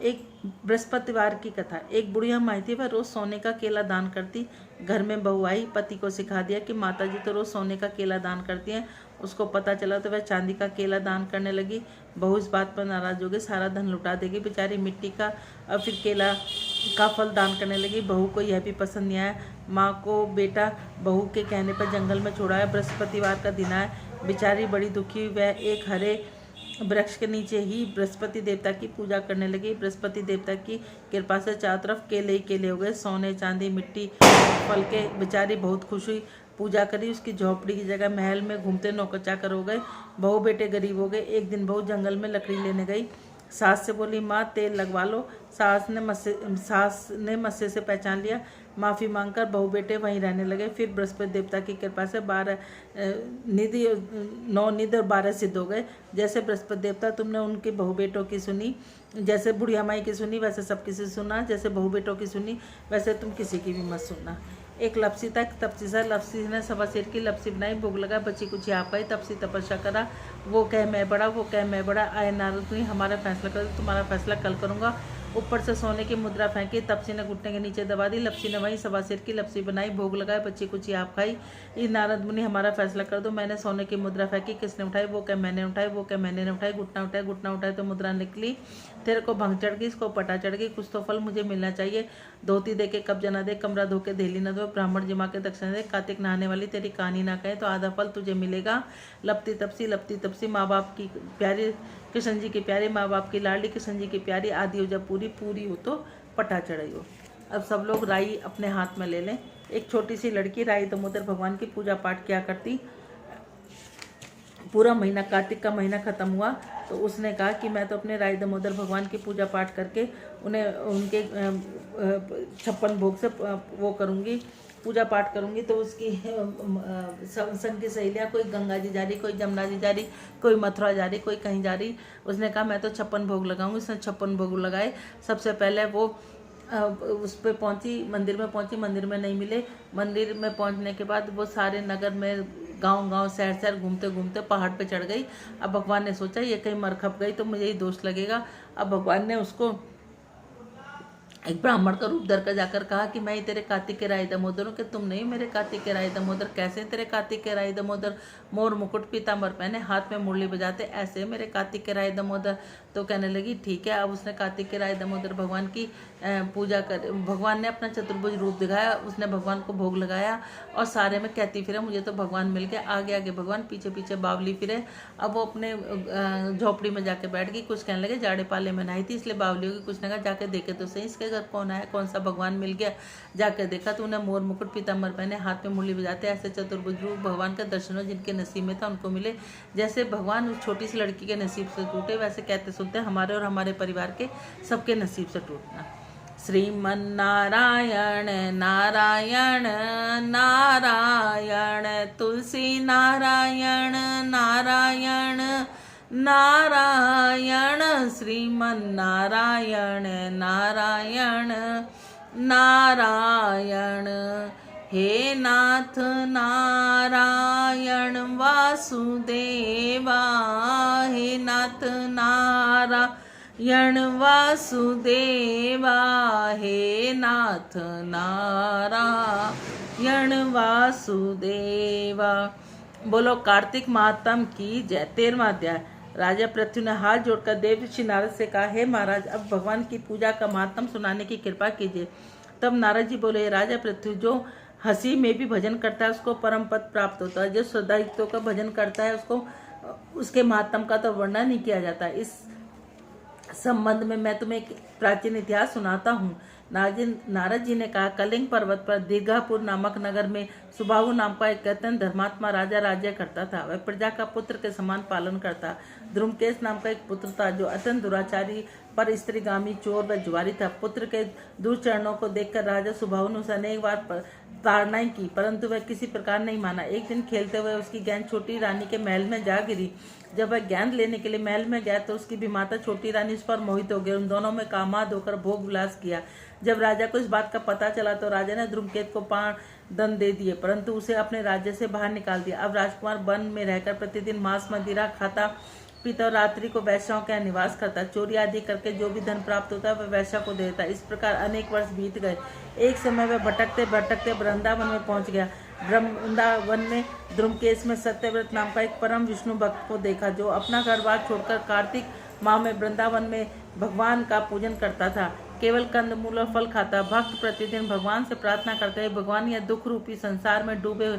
एक बृहस्पतिवार की कथा। एक बुढ़िया माई थी, वह रोज सोने का केला दान करती। घर में बहू आई, पति को सिखा दिया कि माताजी तो रोज सोने का केला दान करती हैं। उसको पता चला तो वह चांदी का केला दान करने लगी। बहू इस बात पर नाराज हो गई, सारा धन लुटा देगी बेचारी, मिट्टी का और फिर केला का फल दान करने लगी। बहू को यह भी पसंद नहीं आया। माँ को बेटा बहू के कहने पर जंगल में छोड़ा है। बृहस्पतिवार का दिन आया, बेचारी बड़ी दुखी। वह एक हरे वृक्ष के नीचे ही बृहस्पति देवता की पूजा करने लगी। बृहस्पति देवता की कृपा से चारों तरफ केले ही केले हो गए, सोने चांदी मिट्टी फल के। बेचारी बहुत खुश हुई, पूजा करी। उसकी झोपड़ी की जगह महल में घूमते नौकर चाकर हो गए। बहू बेटे गरीब हो गए। एक दिन बहू जंगल में लकड़ी लेने गई। सास से बोली, माँ तेल लगवा लो। सास ने मस्से से पहचान लिया। माफ़ी मांगकर बहू बेटे वहीं रहने लगे। फिर बृहस्पति देवता की कृपा से 9 निधि और 12 सिद्ध हो गए। जैसे बृहस्पति देवता तुमने उनके बहू बेटों की सुनी, जैसे बुढ़िया माई की सुनी, वैसे सब किसी सुना। जैसे बहू बेटों की सुनी, वैसे तुम किसी की भी मत सुनना। एक लपसी था, तपसी सा। लपसी ने सवा सेर की लपसी बनाई, भोग लगा, बची कुछ आप गई। तपसी तपस्या करा, वो कह मैं बड़ा, वो कह मैं बड़ा। आए नारद मुनि, हमारा फैसला कर दो, तुम्हारा फैसला कल करूँगा। ऊपर से सोने की मुद्रा फेंकी, तपसी ने घुटने के नीचे दबा दी। लपसी ने वहीं सवा सेर की लपसी बनाई, भोग लगाए, बच्ची कुछ आप खाई। ये नारद मुनि, हमारा फैसला कर दो। मैंने सोने की मुद्रा फेंकी, किसने उठाई? वो कह मैंने उठाई, वो कह मैंने नहीं उठाई। घुटना उठाए तो मुद्रा निकली। तेरे को भंग चढ़ गई, इसको पटा चढ़ गई। कुछ तो फल मुझे मिलना चाहिए। धोती दे के कब्जा न दे, कमरा धो के धेली न दो, ब्राह्मण जिमा के दक्षिणा दे। कार्तिक नहाने वाली तेरी कहानी ना कहे तो आधा फल तुझे मिलेगा। लपती तपसी, माँ बाप की प्यारी, कृष्ण जी की प्यारी, माँ बाप की लाडली, कृष्ण जी की प्यारी। आदि हो जब पूरी हो तो पटा चढ़ाई हो। अब सब लोग राई अपने हाथ में ले लें। एक छोटी सी लड़की राई दामोदर भगवान की पूजा पाठ किया करती। पूरा महीना, कार्तिक का महीना ख़त्म हुआ तो उसने कहा कि मैं तो अपने राई दामोदर भगवान की पूजा पाठ करके उन्हें उनके 56 भोग से वो करूँगी, पूजा पाठ करूँगी। तो उसकी संग की सहेलियाँ, कोई गंगा जी जा रही, कोई जमुना जी जा रही, कोई मथुरा जा रही, कोई कहीं जा रही। उसने कहा मैं तो 56 भोग लगाऊंगी। उसने 56 भोग लगाए। सबसे पहले वो उस पर पहुँची, मंदिर में पहुँची, मंदिर में नहीं मिले। मंदिर में पहुँचने के बाद वो सारे नगर में, गांव शहर घूमते घूमते पहाड़ पे चढ़ गई। अब भगवान ने सोचा ये कहीं मर खप गई तो मुझे ही दोष लगेगा। अब भगवान ने उसको एक ब्राह्मण का रूप धर कर जाकर कहा कि मैं ही तेरे कार्तिक के राय दामोदर हूँ, कि तुम नहीं मेरे कार्तिक के राय दामोदर। कैसे तेरे कार्तिक के राय दामोदर? मोर मुकुट पीताम्बर पहने, हाथ में मुरली बजाते, ऐसे मेरे कार्तिक के राय दामोदर। तो कहने लगी ठीक है। अब उसने कार्तिक के राय दामोदर भगवान की पूजा कर, भगवान ने अपना चतुर्भुज रूप दिखाया। उसने भगवान को भोग लगाया और सारे में कहती फिरे मुझे तो भगवान मिल गया। आगे आगे भगवान, पीछे पीछे बावली फिरे। अब वो अपने झोपड़ी में जाके बैठ गई। कुछ कहने लगे जाड़े पाले में नहाई थी इसलिए बावली होगी। कुछ ने कहा जाके देखे तो सही इसके घर कौन आया, कौन सा भगवान मिल गया। जाकर देखा तो उन्हें मोर मुकुट पीताम्बर पहने, हाथ में मुरली बजाते, ऐसे चतुर्भुज रूप भगवान का दर्शन हो जिनके नसीब में था उनको मिले। जैसे भगवान उस छोटी सी लड़की के नसीब से टूटे, वैसे कहते सुनते हमारे और हमारे परिवार के सबके नसीब से टूटना। श्रीमन्नारायण नारायण नारायण, तुलसी नारायण नारायण नारायण, श्रीमन्नारायण नारायण नारायण। हे नाथ नारायण वासुदेवा, हे नाथ नारायण वासुदेवा, हे नाथ नारायण वासुदेवा। बोलो कार्तिक महात्म की जय। 13वां अध्याय। राजा पृथ्वी ने हाथ जोड़कर देव ऋषि नारद से कहा, हे महाराज, अब भगवान की पूजा का महात्म सुनाने की कृपा कीजिए। तब नारद जी बोले, राजा पृथ्वी, जो हंसी में भी भजन करता है उसको परम पद प्राप्त होता है। जो श्रद्धायुक्तों का भजन करता है उसको, उसके महात्म का तो वर्णन नहीं किया जाता। इस संबंध में मैं तुम्हें एक प्राचीन इतिहास सुनाता हूँ। नारद जी ने कहा, कलिंग पर्वत पर दीर्घापुर नामक नगर में सुबाहु नाम का एक अत्यंत धर्मात्मा राजा राज्य करता था। वह प्रजा का पुत्र के समान पालन करता। ध्रुमकेश नाम का एक पुत्र था जो अत्यंत दुराचारी, पर स्त्रीगामी, चोर व जुआरी था। पुत्र के दुर्चरणों को देखकर राजा सुबाहु ने उसे अनेक बार ताड़नाएं की, परंतु वह किसी प्रकार नहीं माना। एक दिन खेलते हुए उसकी गेंद छोटी रानी के महल में जा गिरी। जब वह गेंद लेने के लिए महल में गया तो उसकी भी माता छोटी रानी उस पर मोहित हो गई। उन दोनों में कामाद होकर भोग विलास किया। जब राजा को इस बात का पता चला तो राजा ने ध्रुमकेत को 5 दंड दे दिए, परंतु उसे अपने राज्य से बाहर निकाल दिया। अब राजकुमार वन में रहकर प्रतिदिन मांस मदिरा खाता, पीता और रात्रि को वैश्याओं के यहाँ निवास करता, चोरी आदि करके जो भी धन प्राप्त होता वह वैश्या को देता। इस प्रकार अनेक वर्ष बीत गए। एक समय वह भटकते भटकते वृंदावन में पहुंच गया। वृंदावन में द्रुमकेश में सत्यव्रत नाम का एक परम विष्णु भक्त को देखा, जो अपना घर बार छोड़कर कार्तिक माह में वृंदावन में भगवान का पूजन करता था। केवल कंदमूल और फल खाता। भक्त प्रतिदिन भगवान से प्रार्थना करते हैं, भगवान यह दुख रूपी संसार में डूबे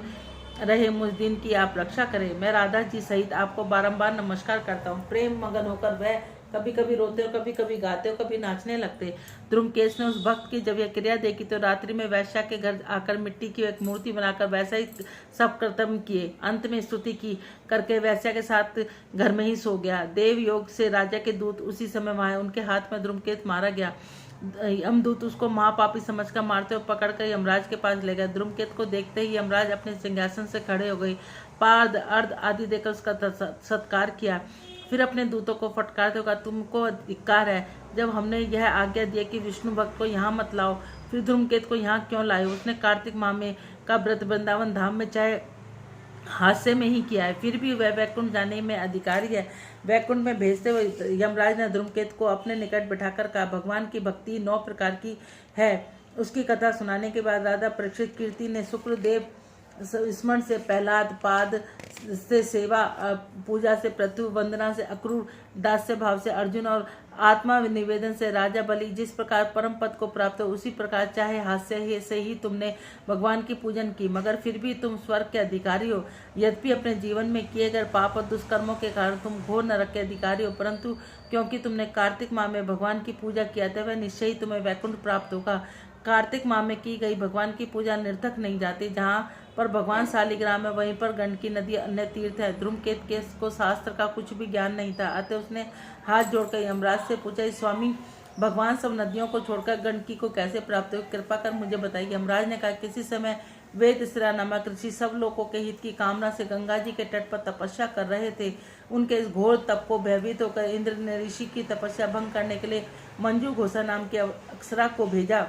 रहे मुझ दिन की आप रक्षा करें। मैं राधा जी सहित आपको बारंबार नमस्कार करता हूँ। प्रेम मगन होकर वह कभी कभी रोते और कभी कभी गाते और कभी नाचने लगते। द्रुमकेश ने उस भक्त की जब यह क्रिया देखी तो रात्रि में वैश्या के घर आकर मिट्टी की एक मूर्ति बनाकर वैसा ही सब कर्तव्य किए। अंत में स्तुति की करके वैश्या के साथ घर में ही सो गया। देव योग से राजा के दूत उसी समय वहां उनके हाथ में द्रुमकेश मारा गया। यमदूत उसको महापापी समझकर मारते हुए पकड़कर यमराज के पास ले गए। द्रुमकेतु को देखते ही यमराज अपने सिंहासन से खड़े हो गए, पाद अर्ध आदि देकर उसका सत्कार किया। फिर अपने दूतों को फटकारते हुए कहा, तुमको धिक्कार है, जब हमने यह आज्ञा दी कि विष्णु भक्त को यहाँ मत लाओ, फिर धूमकेतु को यहाँ क्यों लाए? उसने कार्तिक माह में का व्रत वृंदावन धाम में चाहे हादसे में ही किया है, फिर भी वह वैकुंठ जाने में अधिकारी है। वैकुंठ में भेजते हुए यमराज ने धूमकेतु को अपने निकट बिठाकर कहा, भगवान की भक्ति 9 प्रकार की है। उसकी कथा सुनाने के बाद राजा परीक्षित कीर्ति ने शुक्रदेव स्मरण से प्रहलाद, पाद से सेवा पूजा से पृथु, वंदना से अक्रूर, दास्य भाव से अर्जुन और आत्मा निवेदन से राजा बलि जिस प्रकार परम पद को प्राप्त हो, उसी प्रकार चाहे हास्य से ही तुमने भगवान की पूजन की, मगर फिर भी तुम स्वर्ग के अधिकारी हो। यद्यपि अपने जीवन में किए गए पाप और दुष्कर्मों के कारण तुम घोर नरक के अधिकारी हो, परंतु क्योंकि तुमने कार्तिक माह में भगवान की पूजा किया था, वह निश्चय ही तुम्हें वैकुंठ प्राप्त होगा। कार्तिक माह में की गई भगवान की पूजा निरर्थक नहीं जाती। जहाँ पर भगवान शालिग्राम है, वहीं पर गंडकी नदी अन्य तीर्थ है। धूमकेतु को शास्त्र का कुछ भी ज्ञान नहीं था, अतः उसने हाथ जोड़कर यमराज से पूछा, स्वामी भगवान सब नदियों को छोड़कर गंडकी को कैसे प्राप्त हो, कृपा कर मुझे बताइए। यमराज ने कहा, किसी समय वेद सिरा नामक ऋषि सब लोगों के हित की कामना से गंगा जी के तट पर तपस्या कर रहे थे। उनके इस घोर तप को भयभीत होकर इंद्र ने ऋषि की तपस्या भंग करने के लिए मंजू घोषा नाम की अप्सरा को भेजा।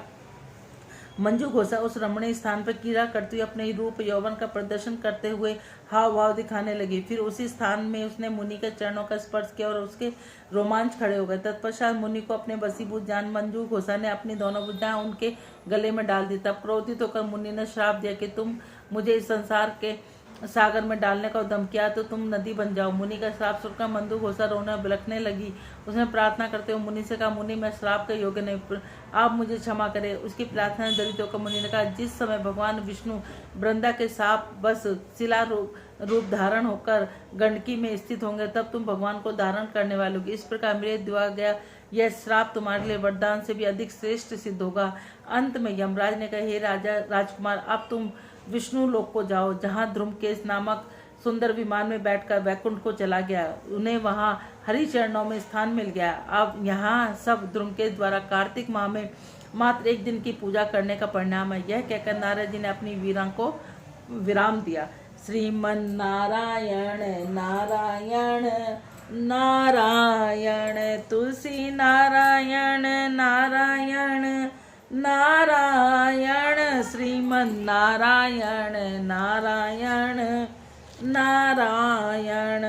मंजू घोषा उस रमणीय स्थान पर क्रीड़ा करती हुई अपने रूप यौवन का प्रदर्शन करते हुए हाव भाव दिखाने लगी। फिर उसी स्थान में उसने मुनि के चरणों का स्पर्श किया और उसके रोमांच खड़े हो गए। तत्पश्चात मुनि को अपने वशीभूत जान मंजू घोषा ने अपनी दोनों भुजाएं उनके गले में डाल दी। तब क्रोधित होकर मुनि ने श्राप दिया कि तुम मुझे इस संसार के सागर में डालने का उद्यम किया तो तुम नदी बन जाओ। मुनि का श्राप सुनकर मंजू घोषा रोने बिलखने लगी। उसने प्रार्थना करते हुए मुनि से कहा, मुनि मैं श्राप के योग्य नहीं, आप मुझे क्षमा करें। उसकी प्रार्थना दलित होकर मुनि ने कहा, जिस समय भगवान विष्णु वृंदा के साप बस शिला रूप धारण होकर गंडकी में स्थित होंगे, तब तुम भगवान को धारण करने वाले होगी। इस प्रकार मेरे दिया गया यह श्राप तुम्हारे लिए वरदान से भी अधिक श्रेष्ठ सिद्ध होगा। अंत में यमराज ने कहा, हे राजा राजकुमार, अब तुम विष्णु लोक को जाओ, जहाँ ध्रुमकेश नामक सुंदर विमान में बैठकर वैकुंठ को चला गया। उन्हें वहां हरि चरणों में स्थान मिल गया। अब यहाँ सब ध्रुमकेश द्वारा कार्तिक माह में मात्र 1 दिन की पूजा करने का परिणाम है। यह कहकर नारद जी ने अपनी वीरा को विराम दिया। श्रीमन नारायण नारायण नारायण तुलसी नारायण नारायण नारायण श्रीमन नारायण नारायण नारायण।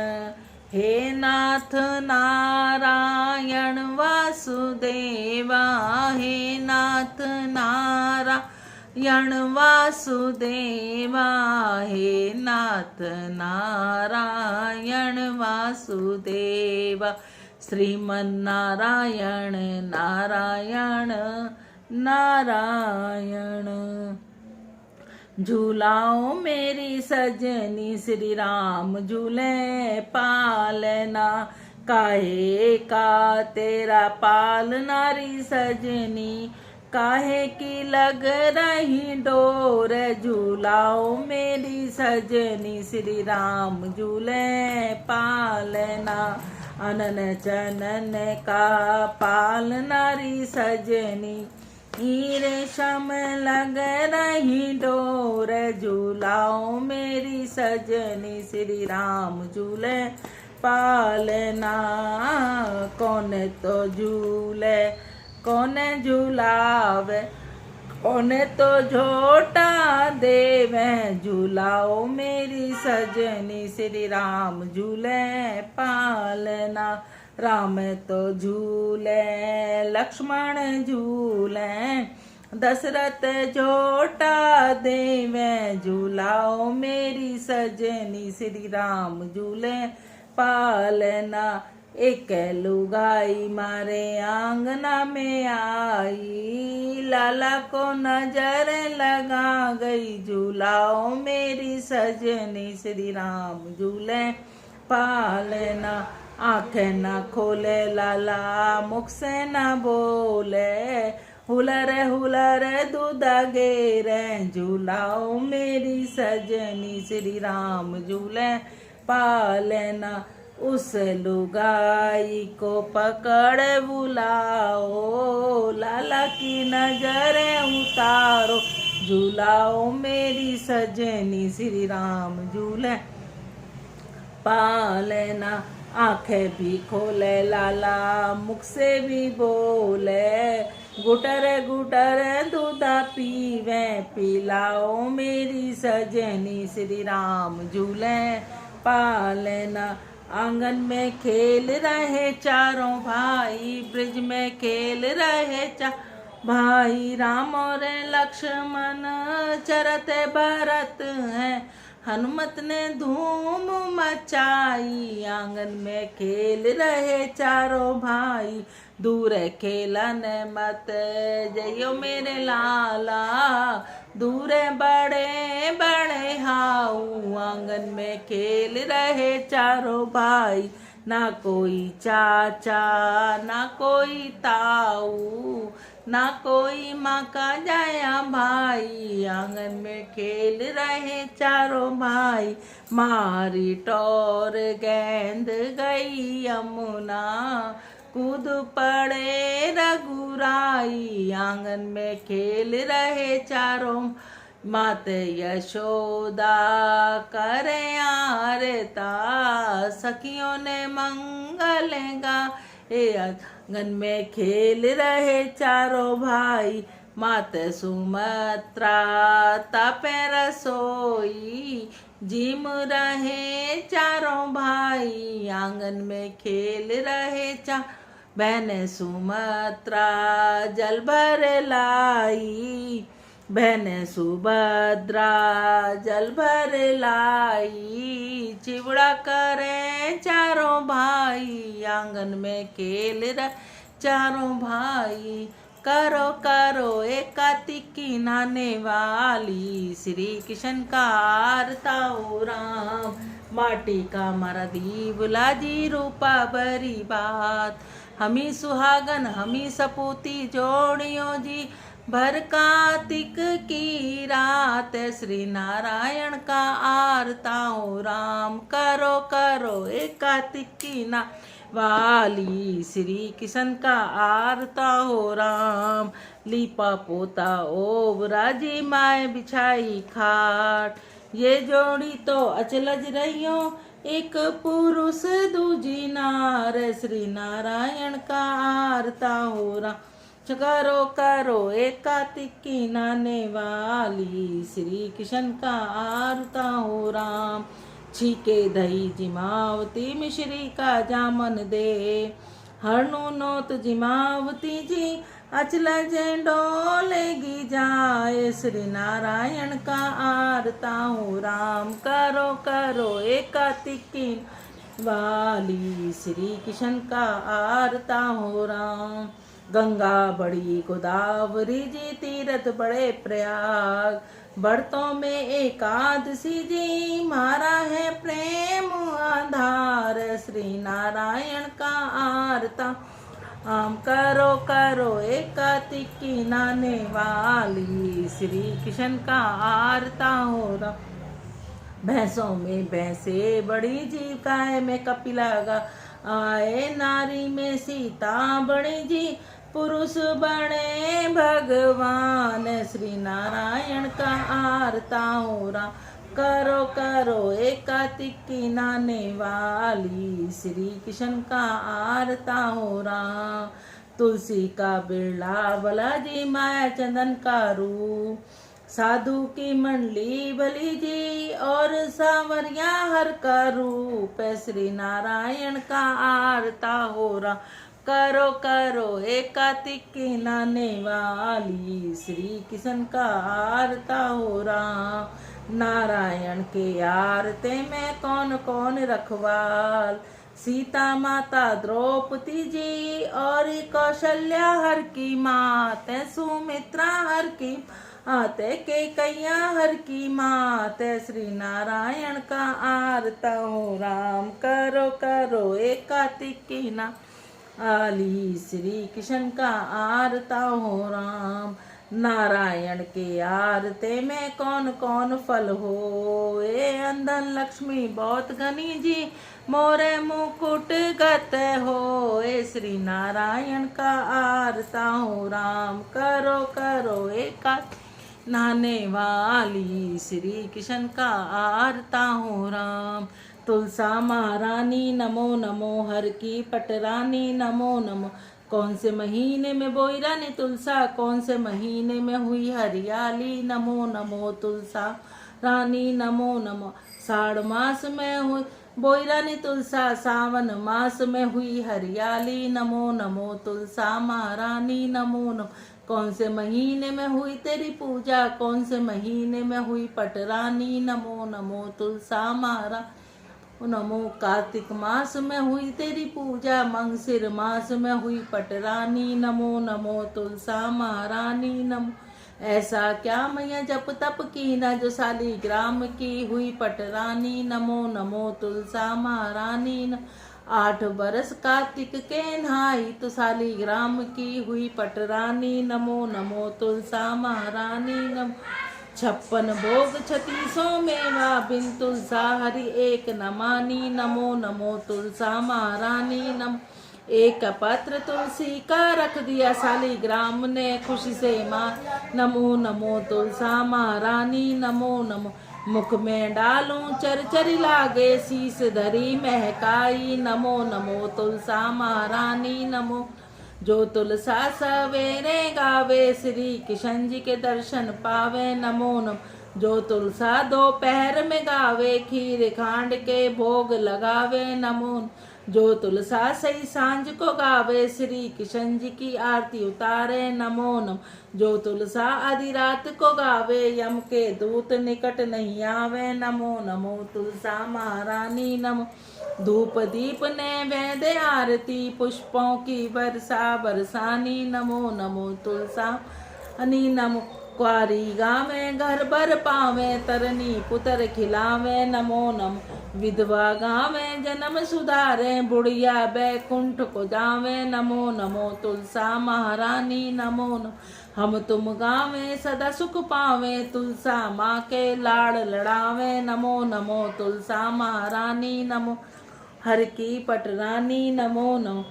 हे नाथ नारायण वासुदेवा, हे नाथ नारायण वासुदेवा, हे नाथ नारायण वासुदेवा। श्रीमन नारायण नारायण नारायण। झूलाओ मेरी सजनी श्री राम झूले पालना, काहे का तेरा पालना री सजनी, काहे की लग रही डोर। झूलाओ मेरी सजनी श्री राम झूले पालना, अनन चनन का पालना री सजनी, रेशम लग रही डोर। झूलाओ मेरी सजनी श्री राम झूले पालना, कौन तो झूले कौन झूलावे, उन्हें तो झोटा दे मैं झूलाओ मेरी सजनी, श्री राम झूले पालना। राम तो झूले लक्ष्मण झूले, दशरथ झोटा दे मैं झूलाओ मेरी सजनी, श्री राम झूले पालना। एक लुगाई मारे आंगना में आई, लाला को नजर लगा गई, झूलाओ मेरी सजनी, श्री राम झूले पालना। आंखें न खोले लाला मुख से न बोले, हुलर दूध गेरे, झूलाओ मेरी सजनी, श्री राम झूले पालना। उस लुगाई को पकड़ बुलाओ, लाला की नजरें उतारो, झूलाओ मेरी सजनी, श्री राम झूले पालना। आंखें भी खोले लाला मुख से भी बोले, गुटर दूध पीवे, पिलाओ मेरी सजनी, श्री राम झूले पालना। आंगन में खेल रहे चारों भाई, ब्रिज में खेल रहे भाई, राम और लक्ष्मण चरत भरत हैं, हनुमत ने धूम मचाई। आंगन में खेल रहे चारों भाई, दूर खेलन मत जइयो मेरे लाला, दूर बड़े बड़े हाऊ। आंगन में खेल रहे चारों भाई, ना कोई चाचा ना कोई ताऊ, ना कोई माँ का जाया भाई। आंगन में खेल रहे चारों भाई, मारी टोर गेंद गई यमुना, कूद पड़े रघुराई। आंगन में खेल रहे चारों, मात यशोदा करे आरता, सखियों ने मंगल गा। आंगन में खेल रहे चारों भाई, मात सुमत्रा तपे रसोई, जिम रहे चारों भाई। आंगन में खेल रहे बहन सुमत्रा जल भर लाई, बहन सुभद्रा जल भर लाई, चिवड़ा करे चारों भाई। आंगन में खेल रहे चारों भाई, करो करो एक कार्तिक की नाने वाली, श्री कृष्ण का आरताओ राम। माटी का मारा दीवला जी रूपा बरी बात, हमी सुहागन हमी सपूती जोड़ियों जी, भर कार्तिक की रात श्री नारायण का आरताओ राम। करो करो एक कार्तिक की ना वाली, श्री कृष्ण का आरता हो राम। लीपा पोता ओबरा जी माए बिछाई खाट, ये जोड़ी तो अचलज रहियो, एक पुरुष दूजी नार, श्री नारायण का आरता हो राम। करो करो एक कार्तिक की नाने वाली, श्री कृष्ण का आरता हो राम। छीके दही जिमावती मिश्री का जामन दे, हरनु नोत जिमावती जी अचला डोलेगी जाए, श्री नारायण का आरता हो राम। करो करो एक कार्तिक की वाली, श्री कृष्ण का आरता हो राम। गंगा बड़ी गोदावरी जी तीरथ बड़े प्रयाग, बरतों में एकादशी जी मारा है प्रेम आधार, श्री नारायण का आरता आम। करो करो एक कार्तिक की नाने वाली, श्री कृष्ण का आरता हो रहा। भैंसों में भैंसे बड़ी जी, गाय में कपिला आए, नारी में सीता बड़ी जी, पुरुष बड़े भगवान, श्री नारायण का आरता हो राम। करो करो एक कार्तिक की नाने वाली, श्री कृष्ण का आरता हो राम। तुलसी का बिरला बालाजी माया चंदन का रू, साधु की मंडली बली जी और सांवरिया हर का रूप, श्री नारायण का आरता हो रहा, करो करो एक कार्तिक की नाने वाली, श्री किशन का आरता हो रहा, नारायण के आरते में कौन कौन रखवाल, सीता माता द्रौपदी जी और कौशल्या हर की मात, सुमित्रा हर की आते के कैया हर की मात, श्री नारायण का आरता हो राम, करो करो एक कार्तिक की ना आली, श्री कृष्ण का आरता हो राम, नारायण के आरते में कौन कौन फल हो, ए अंधन लक्ष्मी बहुत घनी जी मोरे मुकुट गत हो, ए श्री नारायण का आरता हो राम, करो करो एक नहाने वाली, श्री कृष्ण का आरता हो राम, तुलसा महारानी नमो नमो, हर की पटरानी नमो नमो, कौन से महीने में बोई रानी तुलसा, कौन से महीने में हुई हरियाली, नमो नमो तुलसा रानी नमो नमो, साढ़ मास में हुई बोई रानी तुलसा, सावन मास में हुई हरियाली, नमो नमो तुलसा महारानी नमो नमो, कौन से महीने में हुई तेरी पूजा, कौन से महीने में हुई पटरानी, नमो नमो तुलसा महारा नमो, कार्तिक मास में हुई तेरी पूजा, मंगसिर मास में हुई पटरानी, नमो नमो तुलसा महारानी नमो, ऐसा क्या मैया जप तप की ना जो शालिग्राम की हुई पटरानी, नमो नमो तुलसा महारानी नमो, 8 बरस कार्तिक के नहाई तो शालिग्राम की हुई पटरानी, नमो नमो तुलसा महारानी नमो, 56 भोग 36 मेवा बिन तुलसा हरि एक न मानी, नमो नमो तुलसा महारानी नमो, एक पत्र तुलसी का रख दिया शालिग्राम ने खुशी से मां, नमो नमो तुलसा महारानी नमो नमो, मुख में डालूं चरचरी लागे शीस धरी महकाई, नमो नमो तुलसा महारानी नमो, जो तुलसा सवेरे गावे श्री किशन जी के दर्शन पावे, नमो नमो, जो तुलसा दोपहर में गावे खीर खांड के भोग लगावे, नमो, जो तुलसा सही सांझ को गावे श्री किशन जी की आरती उतारे, नमो नमो, जो तुलसा आधी रात को गावे यम के दूत निकट नहीं आवे, नमो नमो तुलसा महारानी नमो, धूप दीप ने वेदे आरती पुष्पों की वर्षा बरसानी, नमो नमो तुलसा अनि नमो, क्वारी गावे घर भर पावे तरनी पुत्र खिलावे, नमो नमो, विधवा गावे जन्म सुधारे बुढ़िया बैकुंठ को जावे, नमो नमो तुलसा महारानी नमो नमो, हम तुम गावे सदा सुख पावे तुलसा माँ के लाड़ लड़ावे, नमो नमो तुलसा महारानी नमो, हर की पटरानी नमो नमो,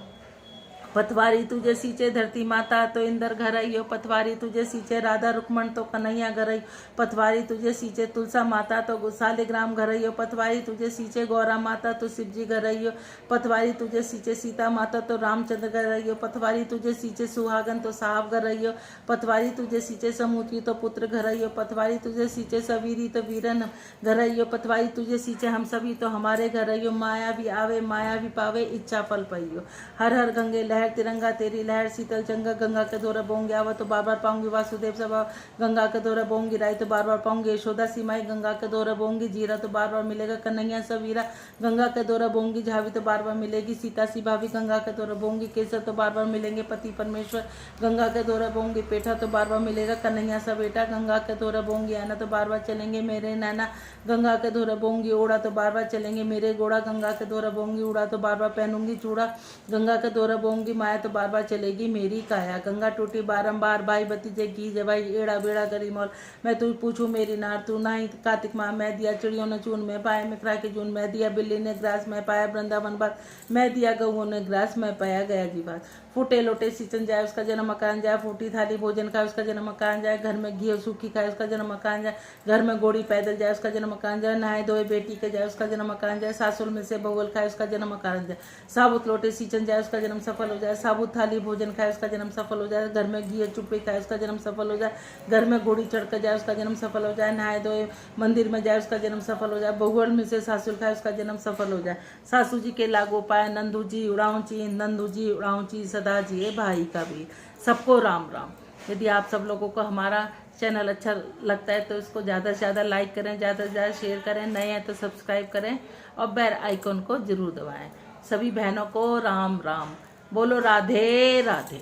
पतवारी तुझे सींचे धरती माता तो इंद्र घरइयो, पतवारी तुझे सींचे राधा रुक्मण तो कन्हैया घरइयो, पतवारी तुझे सींचे तुलसा माता तो शालिग्राम घरइयो, पतवारी तुझे सींचे गौरा माता तो शिवजी घरइयो, पतवारी तुझे सींचे सीता माता तो रामचंद्र घरइयो, पतवारी तुझे सींचे सुहागन तो साहब घरइयो, पतवारी तुझे सींचे समूची तो पुत्र घरइयो, पतवारी तुझे सींचे सवीरी तो वीरन घरइयो, पतवारी तुझे सींचे हम सभी तो हमारे घरइयो, माया भी आवे माया भी पावे इच्छा फल पाइयो, हर हर गंगे लहर तिरंगा तेरी लहर शीतल चंगा, गंगा के दौरा बोंगे आवा तो बार बार पाऊंगी वासुदेव सभा, गंगा के दौरा बोंगी राय तो बार बार पाऊंगी यशोदा सीमाई, गंगा के दौरा बोंगी जीरा तो बार बार मिलेगा कन्हैया सवीरा, गंगा के दौरा बोंगी झावी तो बार बार मिलेगी सीता सी भाभी, गंगा के दौरा बोंगी केसर तो बार बार मिलेंगे पति परमेश्वर, गंगा के दौरा बोंगी पेठा तो बार बार मिलेगा कन्हैया सा बेटा, गंगा के दौरा बोंगी आना तो बार बार चलेंगे मेरे नैना, गंगा के दौरा बोंगी ओढ़ा तो बार बार चलेंगे मेरे घोड़ा, गंगा के दौरा बोंगी उड़ा तो बार बार पहनूंगी चूड़ा, गंगा के दौरा बोंगी माया तो बार बार चलेगी मेरी काया, गंगा टूटी बारंबार बाई भतीजे की जवाई एड़ा बेड़ा करी मौल, मैं तू पूछू मेरी नार तू नाही, कार्तिक माह मैं दिया चिड़ियों ने चून में पाया मिकरा के जून मैं दिया, बिल्ली ने ग्रास में पाया वृंदावन बात मैं दिया, गऊ ने ग्रास में पाया गया जी बात, फूटे लोटे सींचन जाए उसका जन्म मकान जाए, फूटी थाली भोजन खाए उसका जन्म मकान जाए, घर में घी और सूखी खाए उसका जन्म मकान जाए, घर में गोड़ी पैदल जाए उसका जन्म मकान जाए, नहाए धोए बेटी के जाए उसका जन्म मकान जाए, सासुर में से बउल खाए उसका जन्म मकान जाए, साबुत लोटे सींचन जाए उसका जन्म सफल हो जाए, साबुत थाली भोजन खाए उसका जन्म सफल हो जाए, घर में घी और चुप्पी खाए उसका जन्म सफल हो जाए, घर में घोड़ी चढ़ कर जाए उसका जन्म सफल हो जाए, नहाए धोए मंदिर में जाए उसका जन्म सफल हो जाए, बहुअल में से सासुर खाए उसका जन्म सफल हो जाए, सासू जी के लागो पाए नंदू जी उड़ाऊची, नंदू जी उड़ाऊची सदा जिए भाई का भी। सबको राम राम। यदि आप सब लोगों को हमारा चैनल अच्छा लगता है तो इसको ज़्यादा से ज़्यादा लाइक करें, ज़्यादा से ज़्यादा शेयर करें, नए हैं तो सब्सक्राइब करें और बेल आइकन को जरूर दबाएं। सभी बहनों को राम राम। बोलो राधे राधे।